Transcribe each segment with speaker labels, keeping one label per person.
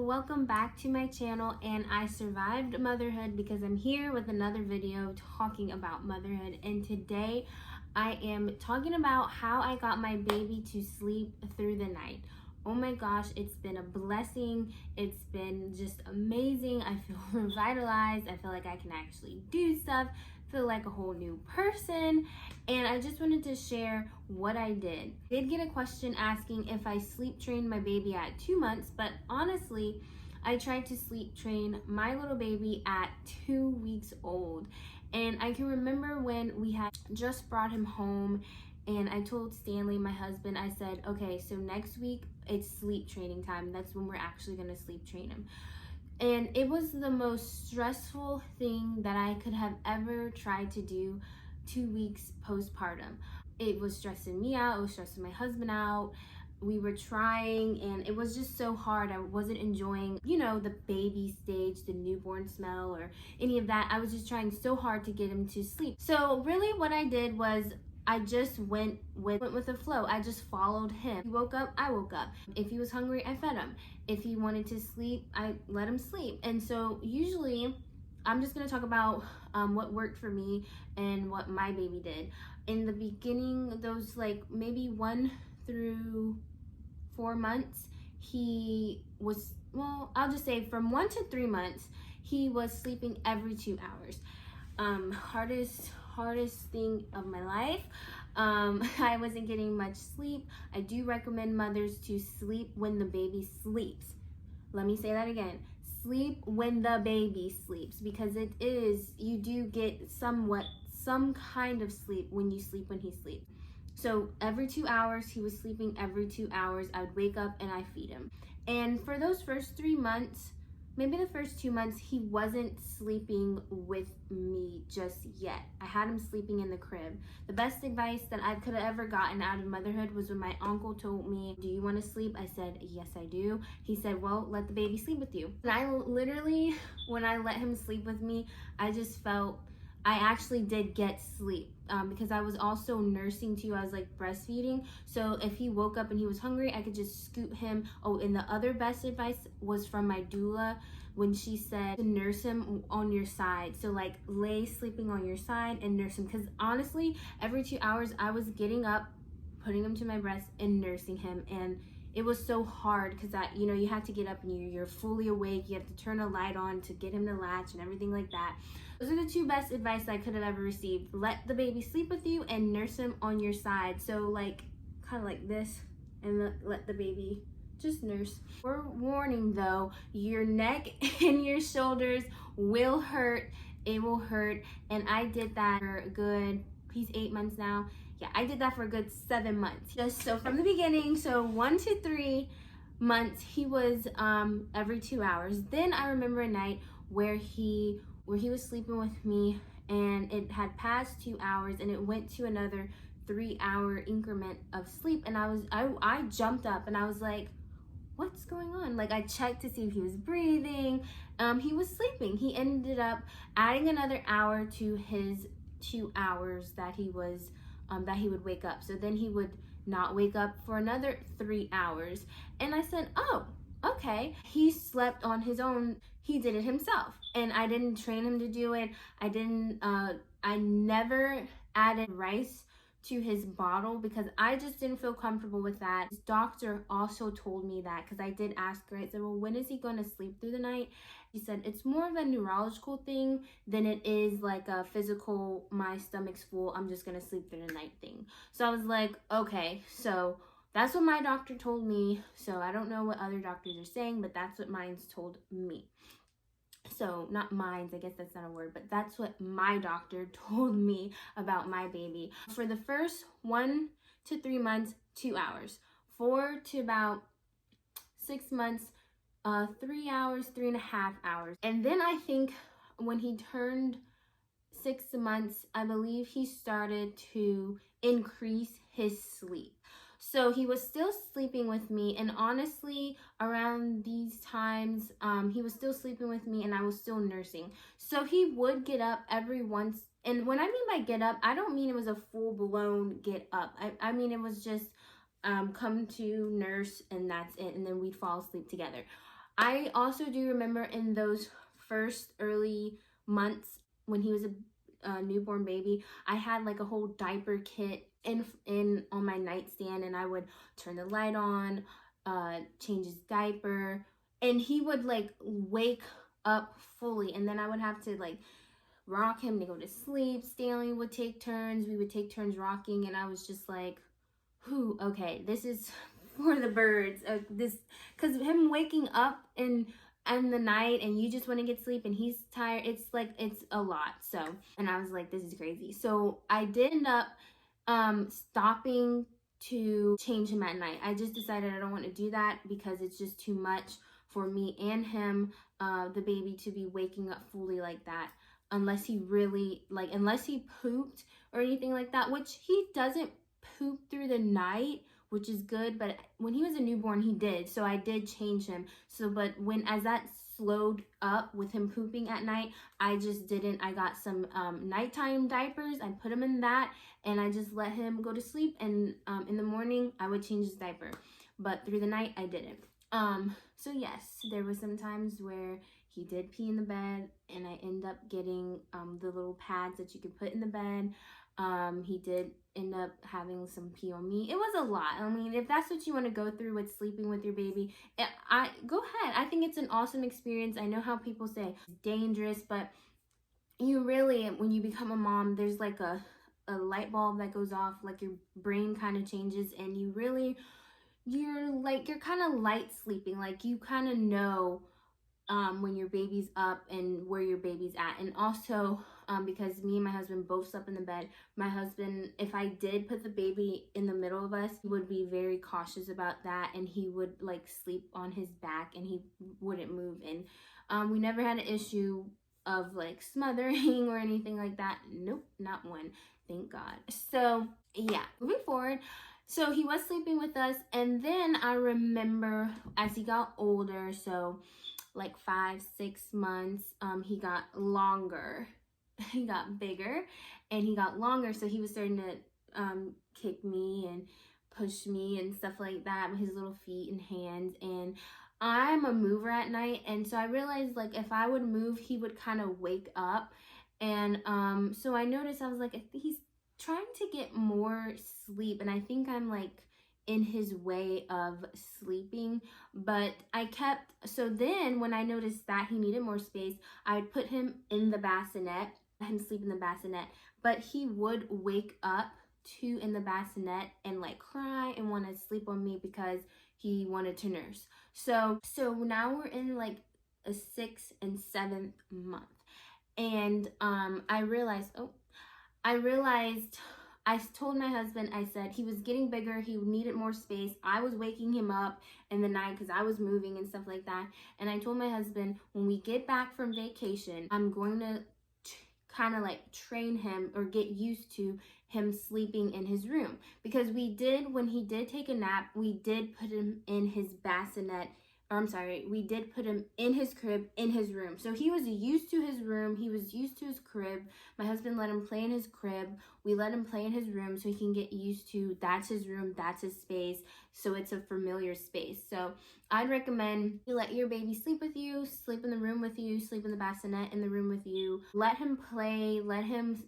Speaker 1: welcome back to my channel. And I survived motherhood because I'm here with another video talking about motherhood. And today I am talking about how I got my baby to sleep through the night. Oh my gosh, it's been a blessing. It's been just amazing. I feel revitalized. I feel like I can actually do stuff, feel like a whole new person. And I just wanted to share what I did. I did get a question asking if I sleep trained my baby at 2 months, but honestly, I tried to sleep train my little baby at 2 weeks old. And I can remember when we had just brought him home, and I told Stanley, my husband, I said, okay, so next week it's sleep training time. That's when we're actually gonna sleep train him. And it was the most stressful thing that I could have ever tried to do 2 weeks postpartum. It was stressing me out, it was stressing my husband out. We were trying and it was just so hard. I wasn't enjoying, the baby stage, the newborn smell or any of that. I was just trying so hard to get him to sleep. So really what I did was I just went with the flow. I just followed him. He woke up, I woke up. If he was hungry, I fed him. If he wanted to sleep, I let him sleep. And so usually, I'm just gonna talk about what worked for me and what my baby did. In the beginning, those maybe 1 through 4 months, he was, well, I'll just say from 1 to 3 months, he was sleeping every 2 hours. Hardest thing of my life. I wasn't getting much sleep. I do recommend mothers to sleep when the baby sleeps. Let me say that again. Sleep when the baby sleeps, because you do get some kind of sleep when you sleep when he sleeps. So every 2 hours, he was sleeping every 2 hours. I would wake up and I feed him. And for those first 3 months, maybe the first 2 months, he wasn't sleeping with me just yet. I had him sleeping in the crib. The best advice that I could have ever gotten out of motherhood was when my uncle told me, do you want to sleep? I said, yes, I do. He said, well, let the baby sleep with you. And I literally, when I let him sleep with me, I just felt, I actually did get sleep because I was also nursing too. I was breastfeeding. So if he woke up and he was hungry, I could just scoot him. Oh, and the other best advice was from my doula when she said to nurse him on your side. So lay sleeping on your side and nurse him. Because honestly, every 2 hours I was getting up, putting him to my breast and nursing him. And it was so hard because you have to get up and you're fully awake. You have to turn a light on to get him to latch and everything like that. Those are the 2 best advice I could have ever received. Let the baby sleep with you and nurse him on your side. So kind of like this, and let the baby just nurse. Warning though, your neck and your shoulders will hurt. It will hurt. And I did that for a good, he's 8 months now. Yeah, I did that for a good 7 months. Just so from the beginning, so 1 to 3 months, he was every 2 hours. Then I remember a night where he was sleeping with me and it had passed 2 hours and it went to another 3-hour increment of sleep. And I jumped up and I was like, what's going on? I checked to see if he was breathing. He was sleeping. He ended up adding another hour to his 2 hours that he was that he would wake up. So then he would not wake up for another 3 hours. And I said, oh, okay. He slept on his own. He did it himself. And I didn't train him to do it. I never added rice to his bottle because I just didn't feel comfortable with that. His doctor also told me that because I did ask her. I said, well, when is he going to sleep through the night? She said, it's more of a neurological thing than it is a physical, my stomach's full, I'm just going to sleep through the night thing. So I was like, okay, so that's what my doctor told me. So I don't know what other doctors are saying, but that's what mine's told me. So not mine's, I guess that's not a word, but that's what my doctor told me about my baby. For the first 1 to 3 months, 2 hours. 4 to about 6 months, 3 hours, 3.5 hours. And then I think when he turned 6 months, I believe he started to increase his sleep. So he was still sleeping with me, and honestly, around these times, he was still sleeping with me and I was still nursing. So he would get up every once, and when I mean by get up, I don't mean it was a full-blown get up. I mean it was just come to nurse and that's it, and then we'd fall asleep together. I also do remember in those first early months when he was a newborn baby, I had like a whole diaper kit in on my nightstand, and I would turn the light on, change his diaper, and he would like wake up fully, and then I would have to like rock him to go to sleep. Stanley would take turns. We would take turns rocking, and I was just like, whew, okay, this is for the birds. This, because him waking up in the night and you just want to get sleep and he's tired, it's like it's a lot. So, and I was like, this is crazy. So I did end up stopping to change him at night. I just decided I don't want to do that because it's just too much for me and him, the baby, to be waking up fully like that, unless he really like, unless he pooped or anything like that, which he doesn't poop through the night, which is good. But when he was a newborn, he did, so I did change him. So but when, as that slowed up with him pooping at night, I just didn't. I got some nighttime diapers, I put him in that, and I just let him go to sleep, and in the morning I would change his diaper, but through the night I didn't. So yes, there was some times where he did pee in the bed, and I end up getting the little pads that you could put in the bed. He did end up having some pee on me. It was a lot. I mean, if that's what you want to go through with sleeping with your baby, I go ahead. I think it's an awesome experience. I know how people say it's dangerous, but you really, when you become a mom, there's like a light bulb that goes off, like your brain kind of changes, and you really, you're kind of light sleeping, like you kind of know when your baby's up and where your baby's at. And also, because me and my husband both slept in the bed, my husband, if I did put the baby in the middle of us, he would be very cautious about that, and he would like sleep on his back and he wouldn't move. And we never had an issue of like smothering or anything like that. Nope, not one, thank God. So yeah, moving forward, so he was sleeping with us, and then I remember as he got older, so like 5 6 months, he got longer. He got bigger and he got longer, so he was starting to kick me and push me and stuff like that with his little feet and hands. And I'm a mover at night, and so I realized like if I would move, he would kind of wake up. And so I noticed, I was like, I think he's trying to get more sleep, and I think I'm like in his way of sleeping. But I kept, so then when I noticed that he needed more space, I would put him in the bassinet, let him sleep in the bassinet, but he would wake up too in the bassinet and like cry and want to sleep on me because he wanted to nurse. So now we're in like a 6th and 7th month, and I realized, I told my husband, I said he was getting bigger, he needed more space. I was waking him up in the night because I was moving and stuff like that. And I told my husband, when we get back from vacation, I'm going to kind of like train him or get used to him sleeping in his room. Because we did, when he did take a nap, we did put him in his bassinet, or I'm sorry, we did put him in his crib in his room. So he was used to his room, he was used to his crib. My husband let him play in his crib. We let him play in his room so he can get used to, that's his room, that's his space. So it's a familiar space. So I'd recommend you let your baby sleep with you, sleep in the room with you, sleep in the bassinet in the room with you. Let him play, let him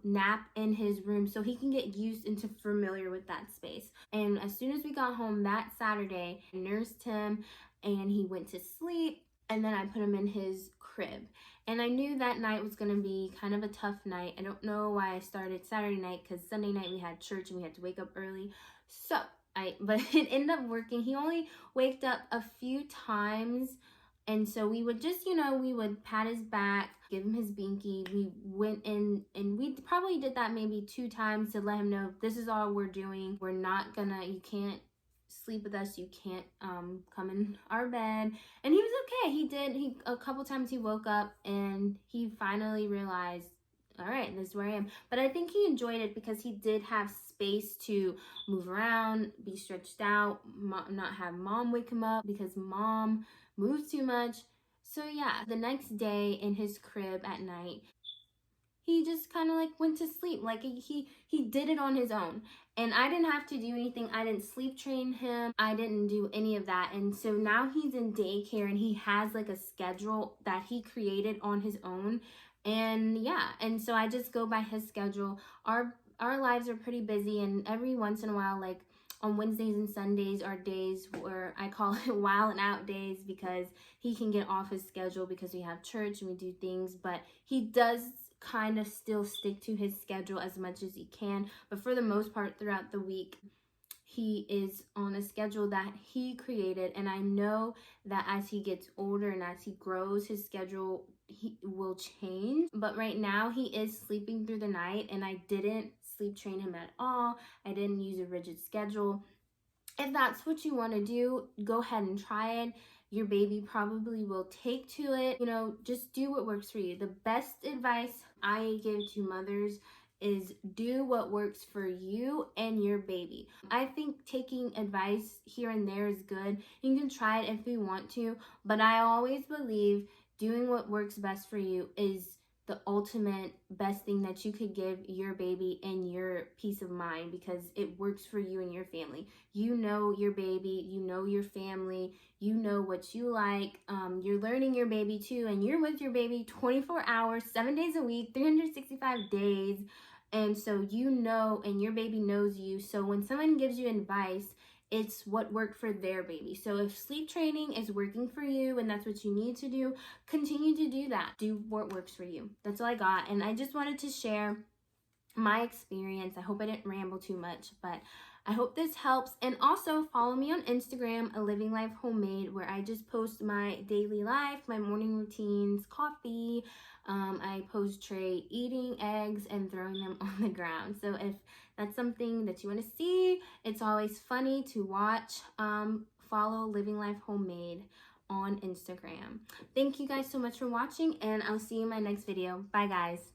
Speaker 1: nap in his room so he can get used and to familiar with that space. And as soon as we got home that Saturday, I nursed him and he went to sleep, and then I put him in his crib. And I knew that night was going to be kind of a tough night. I don't know why I started Saturday night, because Sunday night we had church and we had to wake up early. But it ended up working. He only waked up a few times. And so we would just, we would pat his back, give him his binky. We went in and we probably did that maybe 2 times to let him know this is all we're doing. We're not gonna, you can't sleep with us, you can't come in our bed. And he was okay. He a couple times he woke up and he finally realized, all right, this is where I am. But I think he enjoyed it because he did have space to move around, be stretched out, not have mom wake him up because mom moves too much. So yeah, the next day in his crib at night, he just kind of like went to sleep. Like he did it on his own. And I didn't have to do anything. I didn't sleep train him. I didn't do any of that. And so now he's in daycare and he has like a schedule that he created on his own. And yeah, and so I just go by his schedule. Our lives are pretty busy, and every once in a while, like on Wednesdays and Sundays are days where I call it wild and out days, because he can get off his schedule because we have church and we do things, but he does kind of still stick to his schedule as much as he can. But for the most part throughout the week, he is on a schedule that he created, and I know that as he gets older and as he grows, his schedule he will change. But right now he is sleeping through the night, and I didn't sleep train him at all. I didn't use a rigid schedule. If that's what you want to do, go ahead and try it. Your baby probably will take to it. You know, just do what works for you. The best advice I give to mothers is do what works for you and your baby. I think taking advice here and there is good. You can try it if you want to, but I always believe doing what works best for you is the ultimate best thing that you could give your baby and your peace of mind, because it works for you and your family. You know your baby, you know your family, you know what you like. You're learning your baby too, and you're with your baby 24 hours, 7 days a week, 365 days. And so you know, and your baby knows you. So when someone gives you advice, it's what worked for their baby. So if sleep training is working for you and that's what you need to do, continue to do that. Do what works for you. That's all I got. And I just wanted to share my experience. I hope I didn't ramble too much, but I hope this helps. And also follow me on Instagram, A Living Life Homemade, where I just post my daily life, my morning routines, coffee. I post Trey eating eggs and throwing them on the ground. So if that's something that you want to see, it's always funny to watch. Follow Living Life Homemade on Instagram. Thank you guys so much for watching, and I'll see you in my next video. Bye guys.